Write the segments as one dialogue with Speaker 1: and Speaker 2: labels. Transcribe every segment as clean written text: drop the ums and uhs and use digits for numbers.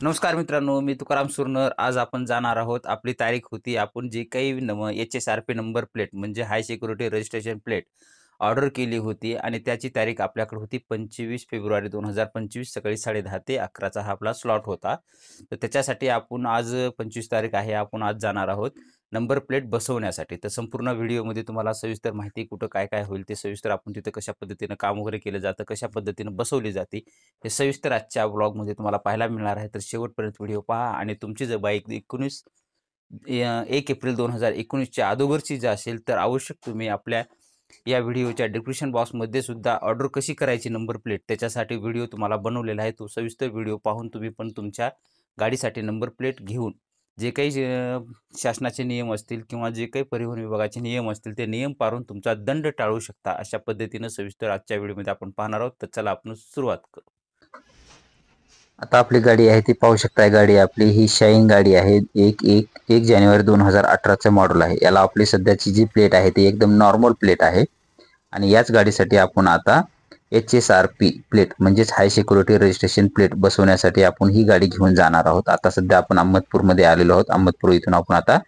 Speaker 1: नमस्कार मित्रांनो, मी तुकाराम सुरनर. आज आपण जाणार आहोत. आपली तारीख होती, आपण जे काही HSRP नंबर प्लेट म्हणजे हाय सिक्युरिटी रजिस्ट्रेशन प्लेट ऑर्डर केली होती आणि त्याची तारीख आपल्याकडे होती 25 फेब्रुवारी 2025 सकाळी 10:30 ते 11चा हा आपला स्लॉट होता. तर त्याच्यासाठी आपण आज 25 तारीख आहे, आपण आज जाणार आहोत नंबर प्लेट बसवण्यासाठी. तर संपूर्ण व्हिडिओमध्ये तुम्हाला सविस्तर माहिती कुठं काय-काय होईल ते सविस्तर आपण तिथं कशा पद्धतीनं काम वगैरे केलं जातं, कशा पद्धतीनं बसवली जाते, हे सविस्तर आजच्या व्लॉगमध्ये तुम्हाला पाहायला मिळणार आहे. तर शेवटपर्यंत व्हिडिओ पहा आणि तुमची जर बाईक 1 एप्रिल 2019च्या अगोदरची जर असेल तर आवश्यक तुम्ही आपल्या या व्हिडिओच्या डिस्क्रिप्शन बॉक्समध्ये सुद्धा ऑर्डर कशी करायची नंबर प्लेट त्याच्यासाठी व्हिडिओ तुम्हाला बनवलेला आहे. तो सविस्तर व्हिडिओ पाहून तुम्ही पण तुमच्या गाडीसाठी नंबर प्लेट घेऊन जे काही शासनाचे नियम असतील किंवा जे काही परिवहन विभागाचे नियम असतील ते नियम पाळून तुमचा दंड टाळू शकता. अशा पद्धतीनं सविस्तर आजच्या व्हिडिओमध्ये आपण पाहणार आहोत. तर चला आपण सुरुवात करू.
Speaker 2: आता आपली गाडी आहे ती पाहू शकताय. गाडी आपली ही शाईन गाडी आहे. 1 जानेवारी 2018चं मॉडेल आहे. याला आपली सध्याची जी प्लेट आहे ती एकदम नॉर्मल प्लेट आहे आणि याच गाडीसाठी आपण आता HSRP प्लेट म्हणजेच हाय सिक्युरिटी रजिस्ट्रेशन प्लेट बसवण्यासाठी आपण ही गाडी घेऊन जाणार आहोत. आता सध्या आपण अहमदपूरमध्ये आलेलो आहोत. अहमदपूर इथून आपण आता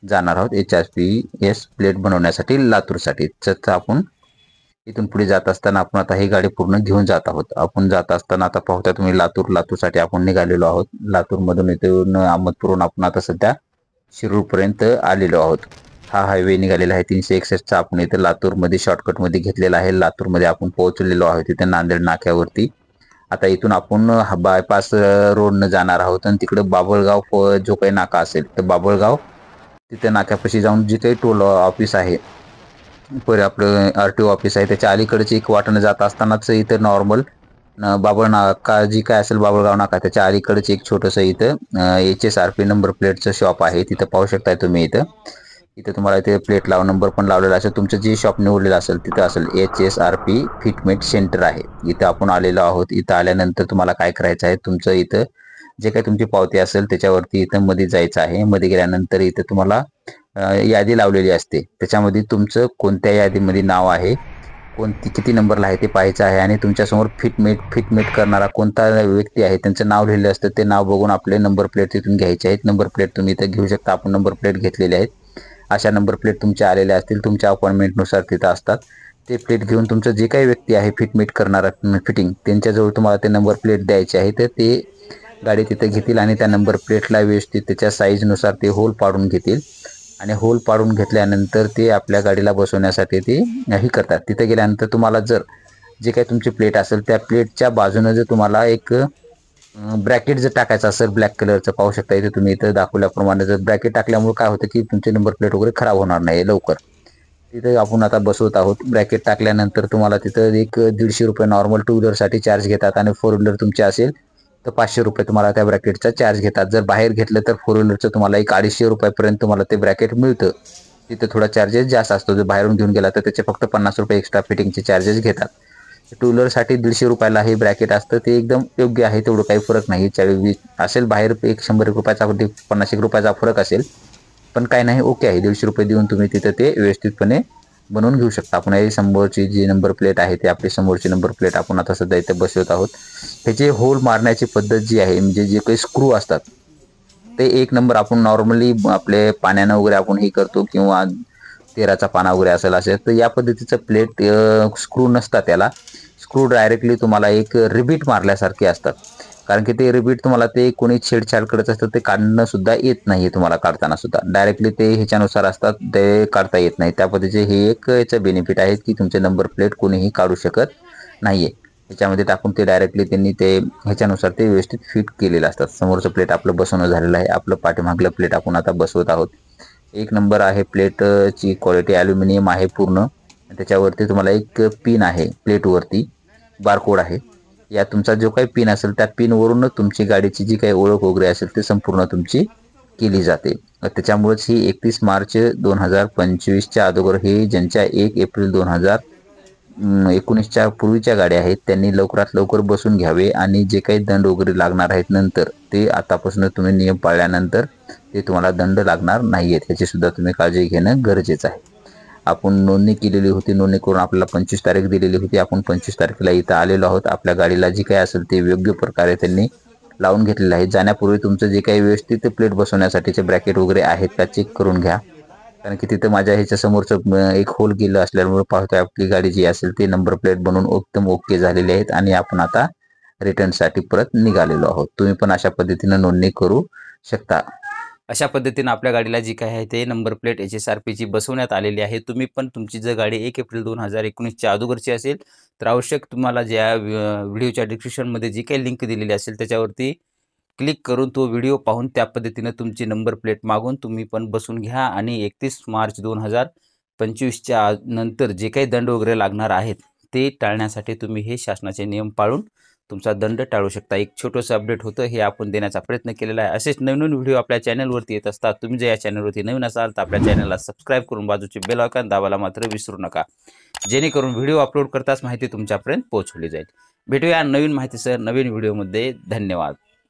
Speaker 2: जाणार आहोत HRPS प्लेट बनवण्यासाठी लातूरसाठी. तर आपण इथून पुढे जात असताना आपण आता ही गाडी पूर्ण घेऊन जात आहोत. आपण जात असताना आता पाहता तुम्ही लातूरसाठी आपण निघालेलो आहोत. लातूरमधून इथून अहमदपूरहून आपण आता सध्या शिरूरपर्यंत आलेलो आहोत. हा हायवे निघालेला आहे 361चा. आपण इथे लातूरमध्ये शॉर्टकटमध्ये घेतलेला आहे. लातूरमध्ये आपण पोहोचलेलो आहोत तिथे नांदेड नाक्यावरती. आता इथून आपण बायपास रोडनं जाणार आहोत आणि तिकडे बाभळगाव जो काही नाका असेल तर बाभळगाव तिथे नाक्यापाशी जाऊन जे काही टोल ऑफिस आहे आपलं RTO ऑफिस आहे त्याच्या अलीकडचे एक वाटेनं जात असतानाच इथं नॉर्मल बाबळ नाका जी काय असेल बाबळगाव नाका त्याच्या अलीकडचे एक छोटंसं इथं HSRP नंबर प्लेटचं शॉप आहे. तिथं पाहू शकताय तुम्ही. इथं तुम्हाला इथे प्लेट नंबर पण लावलेला असेल. तुमचं जे शॉप निवडलेलं असेल तिथं असेल HSRP फिटमेट सेंटर आहे. इथं आपण आलेलो आहोत. इथं आल्यानंतर तुम्हाला काय करायचं आहे, तुमचं इथं जे काही तुमची पावती असेल त्याच्यावरती इथं मध्ये जायचं आहे. मध्ये गेल्यानंतर इथं तुम्हाला यादी लावलेली असते. त्याच्यामध्ये तुमचं कोणत्या यादीमध्ये नाव आहे, किती नंबरला आहे ते पाहायचं आहे आणि तुमच्यासमोर फिटमेट करणारा कोणता व्यक्ती आहे त्यांचं नाव लिहिलेलं असतं. ते नाव बघून आपले नंबर प्लेट तिथून घ्यायचे आहेत. नंबर प्लेट तुम्ही इथं घेऊ शकता. आपण नंबर प्लेट घेतलेले आहेत. अशा नंबर प्लेट तुमच्या आलेल्या असतील. तुमच्या अपॉइंटमेंटनुसार तिथं असतात. ते प्लेट घेऊन तुमचं जे काही व्यक्ती आहे फिटमेट करणारा त्यांच्याजवळ तुम्हाला ते नंबर प्लेट द्यायचे आहे. तर ते गाडी तिथे घेतील आणि त्या नंबर प्लेटला व्यवस्थित त्याच्या साईजनुसार ते होल पाडून घेतील आणि होल पाडून घेतल्यानंतर ते आपल्या गाडीला बसवण्यासाठी ते हे करतात. तिथे गेल्यानंतर तुम्हाला जर जे काही तुमची प्लेट असेल त्या प्लेटच्या बाजूनं जर तुम्हाला एक ब्रॅकेट जर टाकायचं असेल ब्लॅक कलरचं, पाहू शकता इथे तुम्ही इथं दाखवल्याप्रमाणे. जर ब्रॅकेट टाकल्यामुळे काय होतं की तुमचे नंबर प्लेट वगैरे खराब होणार नाही लवकर. तिथे आपण आता बसवत आहोत. ब्रॅकेट टाकल्यानंतर तुम्हाला तिथं एक ₹150 नॉर्मल टू व्हीलरसाठी चार्ज घेतात आणि फोर व्हीलर तुमची असेल तर ₹500 तुम्हाला त्या ब्रॅकेटचा चार्ज घेतात. जर बाहेर घेतलं तर फोर व्हीलरचं तुम्हाला एक ₹250 पर्यंत तुम्हाला ते ब्रॅकेट मिळतं. तिथे थोडा चार्जेस जास्त असतो. जर बाहेरून घेऊन गेला तर त्याचे फक्त ₹50 एक्स्ट्रा फिटिंगचे चार्जेस घेतात. टू व्हीलरसाठी ₹150 हे ब्रॅकेट असतं. ते एकदम योग्य आहे. तेवढं काही फरक नाही. 40 असेल बाहेर एक ₹100 ₹50 फरक असेल, पण काय नाही, ओके आहे. ₹150 देऊन तुम्ही तिथं ते व्यवस्थितपणे बनवून घेऊ शकता. आपण ही समोरची जी नंबर प्लेट आहे ती आपली समोरची नंबर प्लेट आपण आता सध्या इथे बसवत आहोत. ह्याचे होल मारण्याची पद्धत जी आहे म्हणजे जे काही स्क्रू असतात ते एक नंबर आपण नॉर्मली आपले पाण्यानं वगैरे आपण हे करतो किंवा तेराचा पाना वगैरे असेल तर या पद्धतीचं प्लेट स्क्रू नसतात. त्याला स्क्रू डायरेक्टली तुम्हाला एक रिबीट मारल्यासारखे असतात. कारण की ते रिबीट तुम्हाला ते कोणी छेडछाड करत असतं ते काढणं सुद्धा येत नाही. तुम्हाला काढताना सुद्धा डायरेक्टली ते ह्याच्यानुसार असतात, ते काढता येत नाही. त्या पद्धतीचे हे एक याचं बेनिफिट आहे की तुमचे नंबर प्लेट कोणीही काढू शकत नाहीये. ह्याच्यामध्ये टाकून ते डायरेक्टली त्यांनी ते ह्याच्यानुसार ते व्यवस्थित फिट केलेलं असतात. समोरचं प्लेट आपलं बसवणं झालेलं आहे. आपलं पाठीमागलं प्लेट आपण आता बसवत आहोत. एक नंबर आहे. प्लेटची क्वालिटी ॲल्युमिनियम आहे पूर्ण. त्याच्यावरती तुम्हाला एक पिन आहे, प्लेटवरती बारकोड आहे. या तुमचा जो काही पिन असेल त्या पिनवरूनच तुमची गाडीची जी काही ओळख वगैरे असेल ती संपूर्ण तुमची केली जाते. त्याच्यामुळेच ही 31 मार्च 2025च्या अगोदर हे ज्यांच्या 1 एप्रिल 2019च्या पूर्वीच्या गाड्या आहेत त्यांनी लवकरात लवकर बसून घ्यावे आणि जे काही दंड वगैरे लागणार आहेत नंतर ते आतापासून तुम्ही नियम पाळल्यानंतर ते तुम्हाला दंड लागणार नाही आहेत. ह्याची सुद्धा तुम्ही काळजी घेणं गरजेचं आहे. आपण नोंदणी केलेली होती. नोंदणी करून आपल्याला 25 तारीख दिलेली होती. आपण 25 तारखेला इथं आलेलो आहोत. आपल्या गाडीला जी काही असेल ते योग्य प्रकारे त्यांनी लावून घेतलेले आहेत. जाण्यापूर्वी तुमचं जे काही व्यवस्थित प्लेट बसवण्यासाठीचे ब्रॅकेट वगैरे आहेत का चेक करून घ्या, कारण की तिथं माझ्या ह्याच्या समोरचं एक होल गेलं असल्यामुळे पाहतोय आपली गाडी जी असेल ती नंबर प्लेट बनवून एकदम ओके झालेली आहेत आणि आपण आता रिटर्नसाठी परत निघालेलो आहोत. तुम्ही पण अशा पद्धतीनं नोंदणी करू शकता.
Speaker 1: अशा पद्धतीने आपल्या गाडीला जी काय आहे ते नंबर प्लेट HSRPची बसवण्यात आलेली आहे. तुम्ही पण तुमची जर गाडी 1 एप्रिल 2019च्या अगोदरची असेल तर आवश्यक तुम्हाला ज्या व्हिडिओच्या डिस्क्रिप्शनमध्ये जी काही लिंक दिलेली असेल त्याच्यावरती क्लिक करून तो व्हिडिओ पाहून त्या पद्धतीने तुमची नंबर प्लेट मागून तुम्ही पण बसून घ्या आणि 31 मार्च 2025च्या नंतर जे काही दंड वगैरे लागणार आहेत ते टाळण्यासाठी तुम्ही हे शासनाचे नियम पाळून तुमचा दंड टाळू शकता. एक छोटंसं अपडेट होतं हे आपण देण्याचा प्रयत्न केलेला आहे. असेच नवीन व्हिडिओ आपल्या चॅनलवरती येत असतात. तुम्ही जर या चॅनलवरती नवीन असाल तर आपल्या चॅनलला सबस्क्राईब करून बाजूचे बेल आयकॉन दाबायला मात्र विसरू नका, जेणेकरून व्हिडिओ अपलोड करताच माहिती तुमच्यापर्यंत पोहोचवली जाईल. भेटूया नवीन माहितीसह नवीन व्हिडिओमध्ये. धन्यवाद.